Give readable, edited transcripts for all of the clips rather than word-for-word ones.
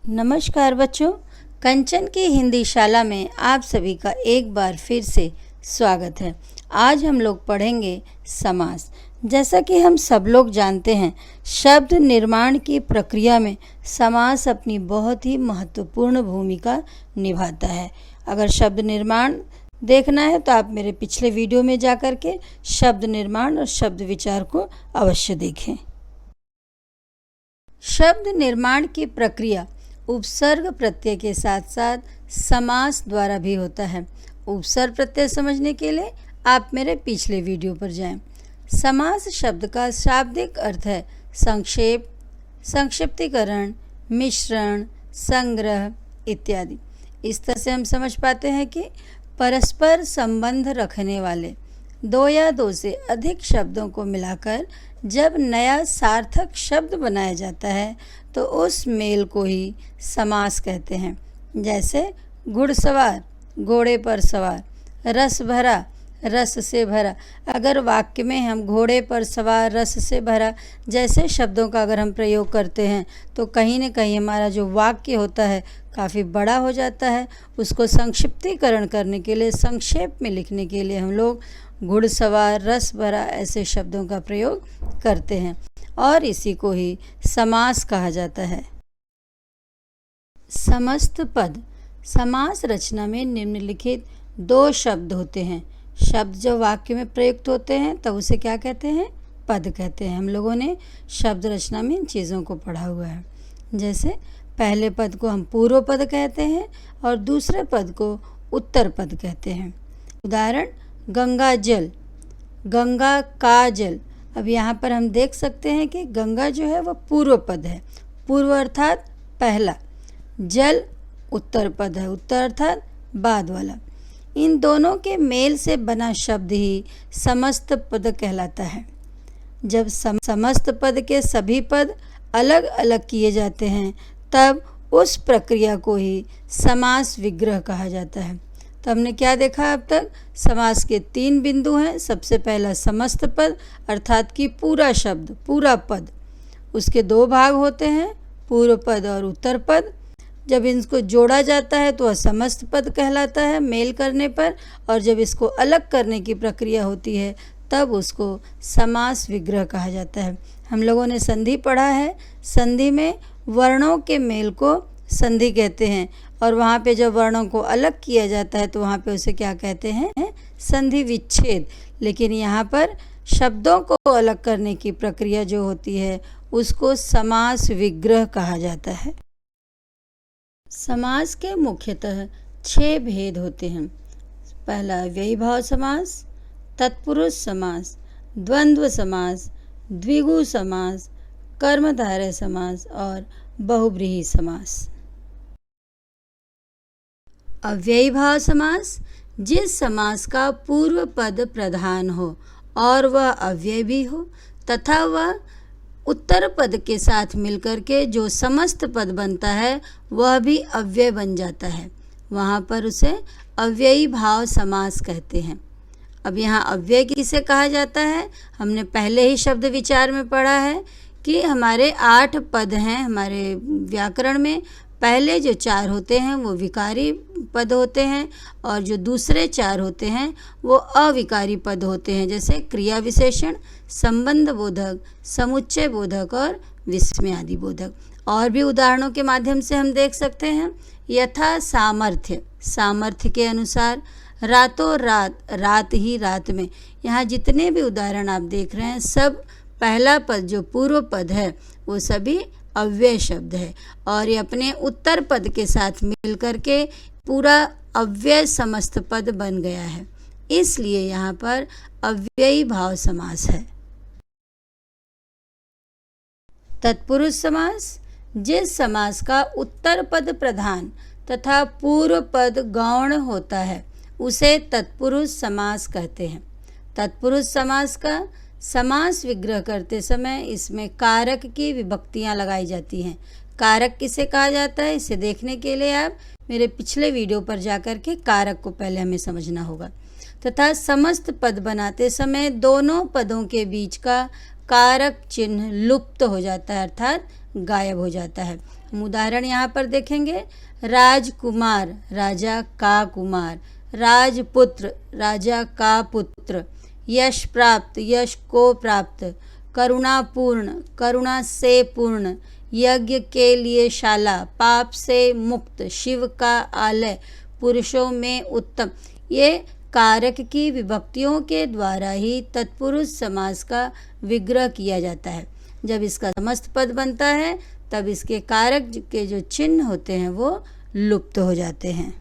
नमस्कार बच्चों, कंचन की हिंदी शाला में आप सभी का एक बार फिर से स्वागत है। आज हम लोग पढ़ेंगे समास। जैसा कि हम सब लोग जानते हैं, शब्द निर्माण की प्रक्रिया में समास अपनी बहुत ही महत्वपूर्ण भूमिका निभाता है। अगर शब्द निर्माण देखना है तो आप मेरे पिछले वीडियो में जाकर के शब्द निर्माण और शब्द विचार को अवश्य देखें। शब्द निर्माण की प्रक्रिया उपसर्ग प्रत्यय के साथ साथ समास द्वारा भी होता है। उपसर्ग प्रत्यय समझने के लिए आप मेरे पिछले वीडियो पर जाएं। समास शब्द का शाब्दिक अर्थ है संक्षेप, संक्षिप्तीकरण, मिश्रण, संग्रह इत्यादि। इस तरह से हम समझ पाते हैं कि परस्पर संबंध रखने वाले दो या दो से अधिक शब्दों को मिलाकर जब नया सार्थक शब्द बनाया जाता है तो उस मेल को ही समास कहते हैं। जैसे घुड़सवार, घोड़े पर सवार, रस भरा, रस से भरा। अगर वाक्य में हम घोड़े पर सवार, रस से भरा जैसे शब्दों का अगर हम प्रयोग करते हैं तो कहीं न कहीं हमारा जो वाक्य होता है काफ़ी बड़ा हो जाता है। उसको संक्षिप्तीकरण करने के लिए, संक्षेप में लिखने के लिए हम लोग घुड़सवार, रस भरा ऐसे शब्दों का प्रयोग करते हैं और इसी को ही समास कहा जाता है। समस्त पद। समास रचना में निम्नलिखित दो शब्द होते हैं। शब्द जब वाक्य में प्रयुक्त होते हैं तब उसे क्या कहते हैं? पद कहते हैं। हम लोगों ने शब्द रचना में इन चीज़ों को पढ़ा हुआ है। जैसे पहले पद को हम पूर्व पद कहते हैं और दूसरे पद को उत्तर पद कहते हैं। उदाहरण, गंगा जल, गंगा का जल। अब यहाँ पर हम देख सकते हैं कि गंगा जो है वह पूर्व पद है, पूर्व अर्थात पहला। जल उत्तर पद है, उत्तर अर्थात बाद वाला। इन दोनों के मेल से बना शब्द ही समस्त पद कहलाता है। जब समस्त पद के सभी पद अलग अलग किए जाते हैं तब उस प्रक्रिया को ही समास विग्रह कहा जाता है। तो हमने क्या देखा अब तक? समास के 3 बिंदु हैं। सबसे पहला समस्त पद अर्थात कि पूरा शब्द, पूरा पद। उसके 2 भाग होते हैं, पूर्व पद और उत्तर पद। जब इनको जोड़ा जाता है तो वह समस्त पद कहलाता है मेल करने पर, और जब इसको अलग करने की प्रक्रिया होती है तब उसको समास विग्रह कहा जाता है। हम लोगों ने संधि पढ़ा है। संधि में वर्णों के मेल को संधि कहते हैं और वहाँ पे जब वर्णों को अलग किया जाता है तो वहाँ पे उसे क्या कहते हैं? संधि विच्छेद। लेकिन यहाँ पर शब्दों को अलग करने की प्रक्रिया जो होती है उसको समास विग्रह कहा जाता है। समास के मुख्यतः 6 भेद होते हैं। पहला अव्ययीभाव समास, तत्पुरुष समास, द्वंद्व समास, द्विगु समास, कर्मधारय समास और बहुब्रीहि समास। अव्ययीभाव समास, जिस समास का पूर्व पद प्रधान हो और वह अव्यय भी हो तथा वह उत्तर पद के साथ मिलकर के जो समस्त पद बनता है वह भी अव्यय बन जाता है, वहाँ पर उसे अव्ययी भाव समास कहते हैं। अब यहाँ अव्यय किसे कहा जाता है? हमने पहले ही शब्द विचार में पढ़ा है कि हमारे 8 पद हैं हमारे व्याकरण में। पहले जो 4 होते हैं वो विकारी पद होते हैं और जो दूसरे 4 होते हैं वो अविकारी पद होते हैं। जैसे क्रिया विशेषण, संबंध बोधक, समुच्चय बोधक और विस्मयादि बोधक। और भी उदाहरणों के माध्यम से हम देख सकते हैं। यथा सामर्थ्य, सामर्थ्य के अनुसार। रातों रात, रात ही रात में। यहाँ जितने भी उदाहरण आप देख रहे हैं सब पहला पद जो पूर्व पद है वो सभी अव्यय शब्द है और ये अपने उत्तर पद के साथ मिलकर के पूरा अव्यय समस्त पद बन गया है, इसलिए यहाँ पर अव्ययी भाव समास है। तत्पुरुष समास, जिस समास का उत्तर पद प्रधान तथा पूर्व पद गौण होता है उसे तत्पुरुष समास कहते हैं। तत्पुरुष समास का समास विग्रह करते समय इसमें कारक की विभक्तियां लगाई जाती हैं। कारक किसे कहा जाता है इसे देखने के लिए आप मेरे पिछले वीडियो पर जाकर के कारक को पहले हमें समझना होगा। तथा समस्त पद बनाते समय दोनों पदों के बीच का कारक चिन्ह लुप्त हो जाता है अर्थात गायब हो जाता है। हम उदाहरण यहाँ पर देखेंगे। राजकुमार, राजा का कुमार। राजपुत्र, राजा का पुत्र। यश प्राप्त, यश को प्राप्त। करुणापूर्ण, करुणा से पूर्ण। यज्ञ के लिए शाला, पाप से मुक्त। शिव का आलय, पुरुषों में उत्तम। ये कारक की विभक्तियों के द्वारा ही तत्पुरुष समास का विग्रह किया जाता है। जब इसका समस्त पद बनता है तब इसके कारक के जो चिन्ह होते हैं वो लुप्त हो जाते हैं।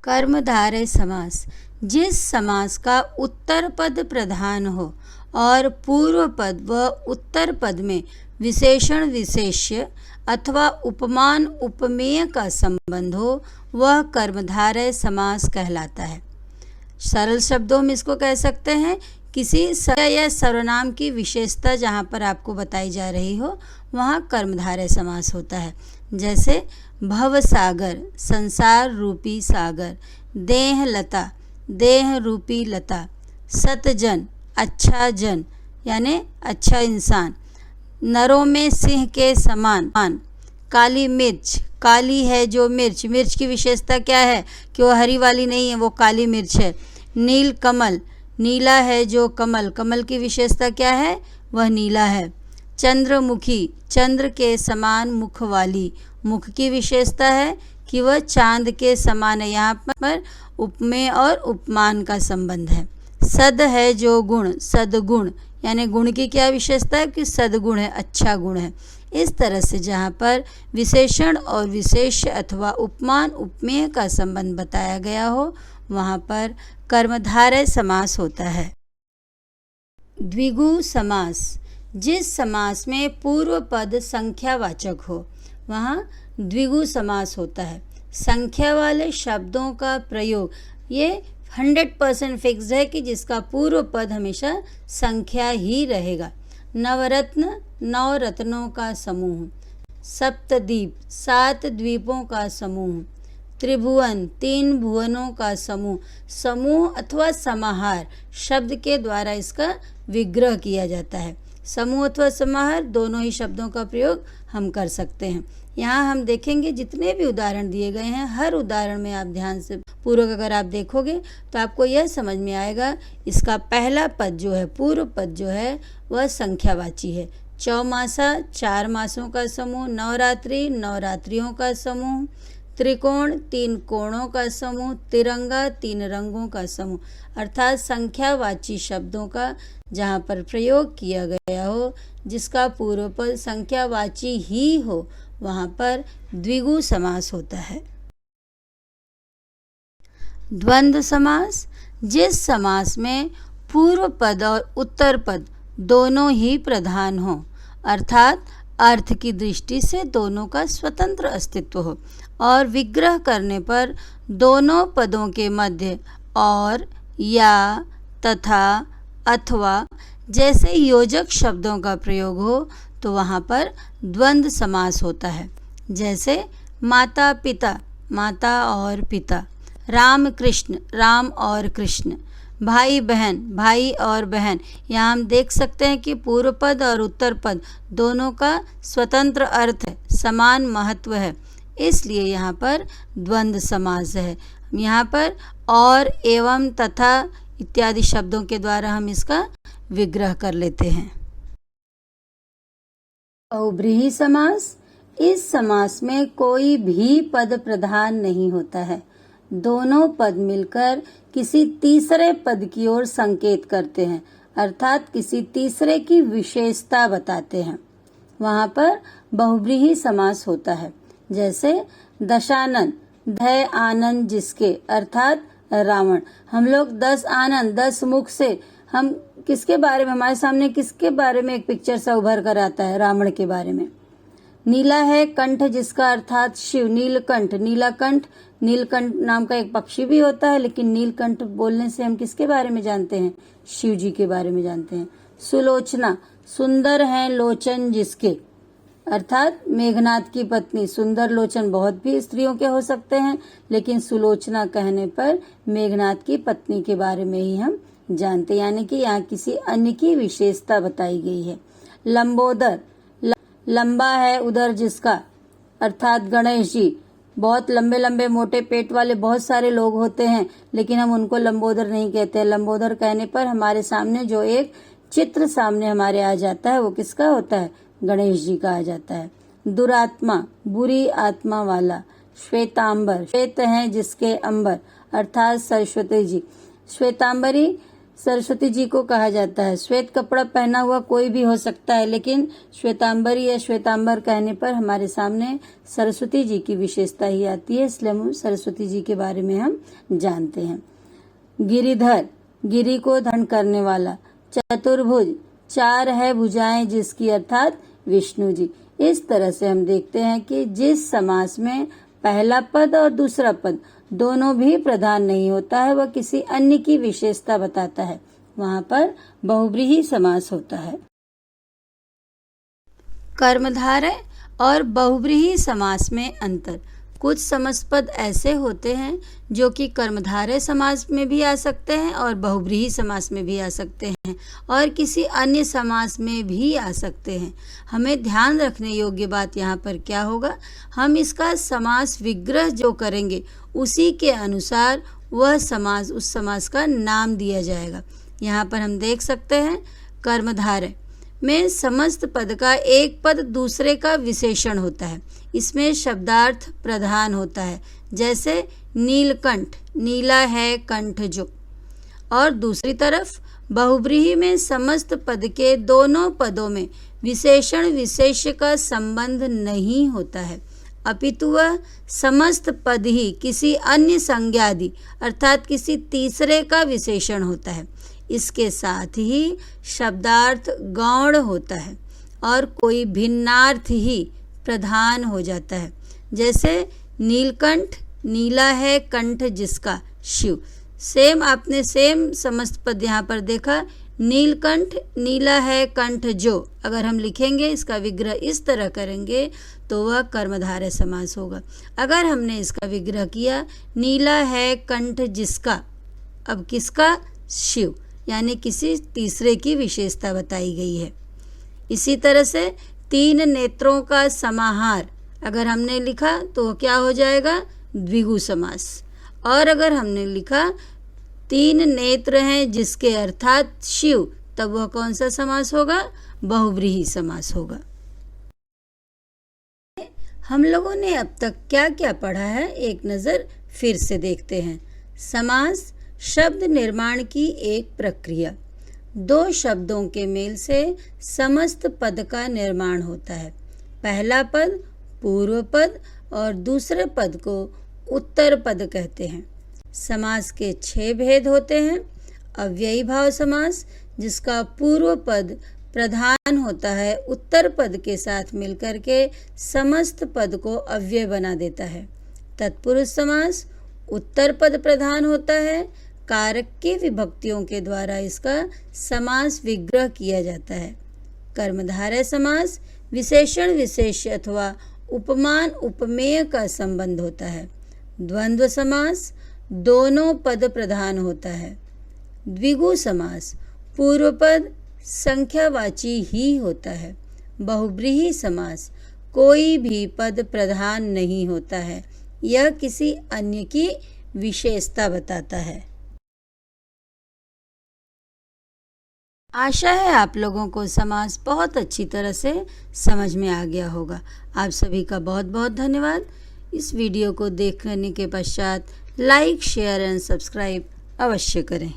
कर्मधारय समास, जिस समास का उत्तर पद प्रधान हो और पूर्व पद व उत्तर पद में विशेषण विशेष्य अथवा उपमान उपमेय का संबंध हो, वह कर्मधारय समास कहलाता है। सरल शब्दों में इसको कह सकते हैं, किसी या सर्वनाम की विशेषता जहाँ पर आपको बताई जा रही हो वहाँ कर्मधारय समास होता है। जैसे भव सागर, संसार रूपी सागर। देह लता, देह रूपी लता। सतजन, अच्छा जन यानी अच्छा इंसान। नरों में सिंह के समान। काली मिर्च, काली है जो मिर्च, मिर्च की विशेषता क्या है कि वो हरी वाली नहीं है, वो काली मिर्च है। नील कमल, नीला है जो कमल, कमल की विशेषता क्या है, वह नीला है। चंद्रमुखी, चंद्र के समान मुख वाली, मुख की विशेषता है कि वह चांद के समान है। यहाँ पर उपमेय और उपमान का संबंध है। सद है जो गुण, सदगुण यानी गुण की क्या विशेषता है कि सदगुण है, अच्छा गुण है। इस तरह से जहाँ पर विशेषण और विशेष्य अथवा उपमान उपमेय का संबंध बताया गया हो वहाँ पर कर्मधारय समास होता है। द्विगु समास, जिस समास में पूर्व पद संख्यावाचक हो वहाँ द्विगु समास होता है। संख्या वाले शब्दों का प्रयोग ये 100% फिक्स्ड है कि जिसका पूर्व पद हमेशा संख्या ही रहेगा। नवरत्न, नौ रत्नों का समूह। सप्तद्वीप, 7 द्वीपों का समूह। त्रिभुवन, 3 भुवनों का समूह। समूह अथवा समाहार शब्द के द्वारा इसका विग्रह किया जाता है। समूह अथवा समाहार दोनों ही शब्दों का प्रयोग हम कर सकते हैं। यहाँ हम देखेंगे जितने भी उदाहरण दिए गए हैं, हर उदाहरण में आप ध्यान से पूर्वक अगर आप देखोगे तो आपको यह समझ में आएगा इसका पहला पद जो है, पूर्व पद जो है वह संख्यावाची है। चौमासा, 4 मासों का समूह। नवरात्रि, नवरात्रियों का समूह। त्रिकोण, 3 कोणों का समूह। तिरंगा, 3 रंगों का समूह। अर्थात संख्यावाची शब्दों का जहाँ पर प्रयोग किया गया हो, जिसका पूर्व पद संख्यावाची ही हो, वहाँ पर द्विगु समास होता है। द्वंद्व समास, जिस समास में पूर्व पद और उत्तर पद दोनों ही प्रधान हो, अर्थात अर्थ की दृष्टि से दोनों का स्वतंत्र अस्तित्व हो और विग्रह करने पर दोनों पदों के मध्य और, या, तथा, अथवा जैसे योजक शब्दों का प्रयोग हो तो वहाँ पर द्वंद्व समास होता है। जैसे माता पिता, माता और पिता। राम कृष्ण, राम और कृष्ण। भाई बहन, भाई और बहन। यहाँ हम देख सकते हैं कि पूर्व पद और उत्तर पद दोनों का स्वतंत्र अर्थ है, समान महत्व है, इसलिए यहाँ पर द्वंद्व समास है। यहाँ पर और, एवं, तथा इत्यादि शब्दों के द्वारा हम इसका विग्रह कर लेते हैं। बहुब्रीहि समास, इस समास में कोई भी पद प्रधान नहीं होता है। दोनों पद मिलकर किसी तीसरे पद की ओर संकेत करते हैं, अर्थात किसी तीसरे की विशेषता बताते हैं। वहाँ पर बहुब्रीहि समास होता है। जैसे दशानन, दय आनंद जिसके, अर्थात रावण। हम लोग 10 आनंद, 10 मुख से हम किसके बारे में, हमारे सामने किसके बारे में एक पिक्चर सा उभर कर आता है, रावण के बारे में। नीला है कंठ जिसका, अर्थात शिव। नीलकंठ, नीलाकंठ, नीलकंठ नाम का एक पक्षी भी होता है, लेकिन नीलकंठ बोलने से हम किसके बारे में जानते हैं, शिव जी के बारे में जानते हैं। सुलोचना, सुंदर है लोचन जिसके, अर्थात मेघनाथ की पत्नी। सुंदर लोचन बहुत भी स्त्रियों के हो सकते हैं, लेकिन सुलोचना कहने पर मेघनाथ की पत्नी के बारे में ही हम जानते हैं, यानी कि यहाँ किसी अन्य की विशेषता बताई गई है। लंबोदर, लंबा है उधर जिसका, अर्थात गणेश जी। बहुत लंबे लंबे मोटे पेट वाले बहुत सारे लोग होते हैं, लेकिन हम उनको लंबोदर नहीं कहते। लंबोदर कहने पर हमारे सामने जो एक चित्र सामने हमारे आ जाता है वो किसका होता है? गणेश जी का आ जाता है। दुरात्मा, बुरी आत्मा वाला। श्वेतांबर, श्वेत है जिसके अंबर, अर्थात सरस्वती जी। श्वेतांबरी सरस्वती जी को कहा जाता है। श्वेत कपड़ा पहना हुआ कोई भी हो सकता है, लेकिन श्वेतांबरी या श्वेतांबर कहने पर हमारे सामने सरस्वती जी की विशेषता ही आती है, इसलिए हम सरस्वती जी के बारे में हम जानते हैं। गिरिधर, गिरि को धारण करने वाला। चतुर्भुज, चार है भुजाएं जिसकी, अर्थात विष्णु जी। इस तरह से हम देखते हैं कि जिस समास में पहला पद और दूसरा पद दोनों भी प्रधान नहीं होता है, वह किसी अन्य की विशेषता बताता है, वहां पर बहुव्रीहि समास होता है। कर्मधारय और बहुव्रीहि समास में अंतर। कुछ समास पद ऐसे होते हैं जो कि कर्मधारय समास में भी आ सकते हैं और बहुव्रीहि समास में भी आ सकते हैं और किसी अन्य समास में भी आ सकते हैं। हमें ध्यान रखने योग्य बात यहाँ पर क्या होगा, हम इसका समास विग्रह जो करेंगे उसी के अनुसार वह समास, उस समास का नाम दिया जाएगा। यहाँ पर हम देख सकते हैं कर्मधारय में समस्त पद का एक पद दूसरे का विशेषण होता है, इसमें शब्दार्थ प्रधान होता है, जैसे नीलकंठ, नीला है कंठ जो। और दूसरी तरफ बहुव्रीहि में समस्त पद के दोनों पदों में विशेषण विशेष्य का संबंध नहीं होता है, अपितु वह समस्त पद ही किसी अन्य संज्ञादि अर्थात किसी तीसरे का विशेषण होता है। इसके साथ ही शब्दार्थ गौण होता है और कोई भिन्नार्थ ही प्रधान हो जाता है, जैसे नीलकंठ, नीला है कंठ जिसका, शिव। सेम आपने सेम समस्त पद यहाँ पर देखा, नीलकंठ, नीला है कंठ जो। अगर हम लिखेंगे इसका विग्रह इस तरह करेंगे तो वह कर्मधारय समास होगा। अगर हमने इसका विग्रह किया नीला है कंठ जिसका, अब किसका? शिव, यानी किसी तीसरे की विशेषता बताई गई है। इसी तरह से तीन नेत्रों का समाहार अगर हमने लिखा तो क्या हो जाएगा? द्विगु समास। और अगर हमने लिखा तीन नेत्र हैं जिसके, अर्थात शिव, तब वह कौन सा समास होगा? बहुव्रीहि समास होगा। हम लोगों ने अब तक क्या क्या पढ़ा है एक नज़र फिर से देखते हैं। समास शब्द निर्माण की एक प्रक्रिया। दो शब्दों के मेल से समस्त पद का निर्माण होता है। पहला पद पूर्व पद और दूसरे पद को उत्तर पद कहते हैं। समास के 6 भेद होते हैं। अव्ययी भाव समास, जिसका पूर्व पद प्रधान होता है, उत्तर पद के साथ मिलकर के समस्त पद को अव्यय बना देता है। तत्पुरुष समास, उत्तर पद प्रधान होता है, कारक की विभक्तियों के द्वारा इसका समास विग्रह किया जाता है। कर्मधारय समास, विशेषण विशेष्य अथवा उपमान उपमेय का संबंध होता है। द्वंद्व समास, दोनों पद प्रधान होता है। द्विगु समास, पूर्व पद संख्यावाची ही होता है। बहुव्रीहि समास, कोई भी पद प्रधान नहीं होता है, यह किसी अन्य की विशेषता बताता है। आशा है आप लोगों को समास बहुत अच्छी तरह से समझ में आ गया होगा। आप सभी का बहुत बहुत धन्यवाद। इस वीडियो को देखने के पश्चात लाइक, शेयर एंड सब्सक्राइब अवश्य करें।